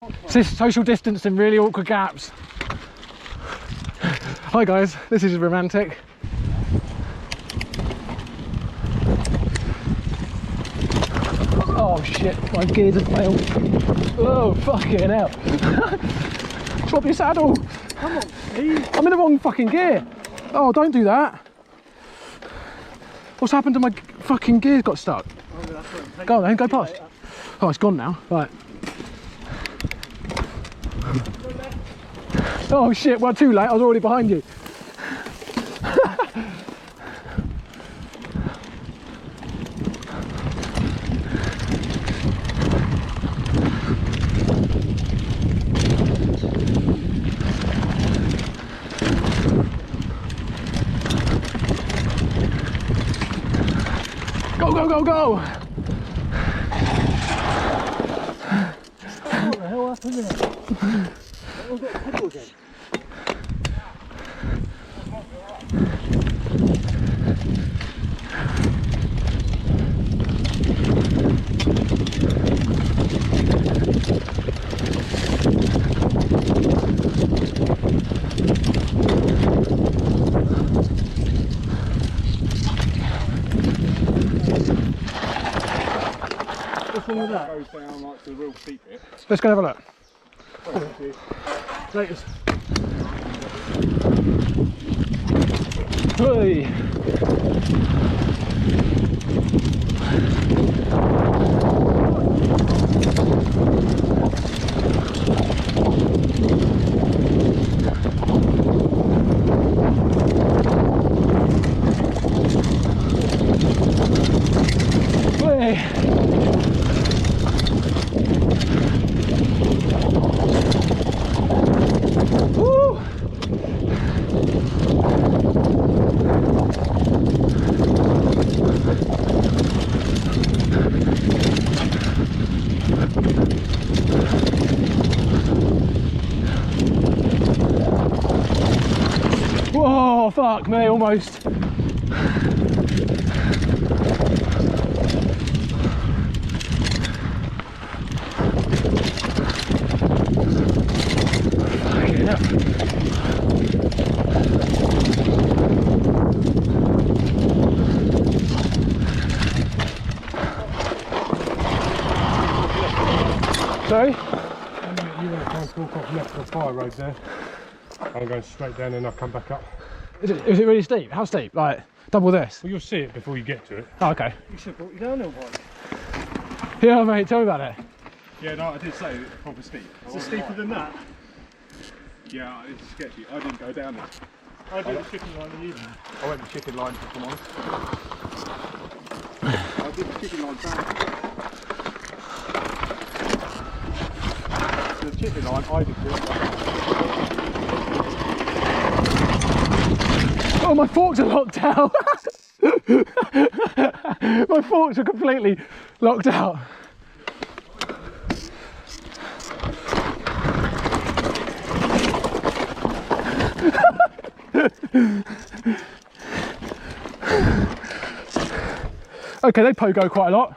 It's this social distance in really awkward gaps. Hi guys, this is romantic. Oh shit, my gears have failed. Oh fucking hell. Drop your saddle. Come on, Steve. I'm in the wrong fucking gear. Oh, don't do that. What's happened to my fucking gears? Got stuck. Go on then, go past. Oh, it's gone now. Right. Oh shit, well too late, I was already behind you. Go, go, go, go! What the hell happened there? I've got a pedal again. What's wrong with that? Goes down like the real steep bit. Let's go and have a look. Latest. Hey. Woo! Whoa, fuck me, almost. Fucking hell. Sorry? You want to try and walk off left on the fire road there. I'm going straight down and I'll come back up. Is it really steep? How steep? Like, double this? Well, you'll see it before you get to it. Oh, okay. You should have brought you down there, bike. Yeah, mate, tell me about it. Yeah, no, I did say it's proper steep. Is it steeper than that? Yeah, it's sketchy. I didn't go down there. I did the chicken line in the evening. I went the chicken line, if I'm honest. I did the chicken line back. The chicken line, I did Oh, my forks are locked out. My forks are completely locked out. Okay, they pogo quite a lot.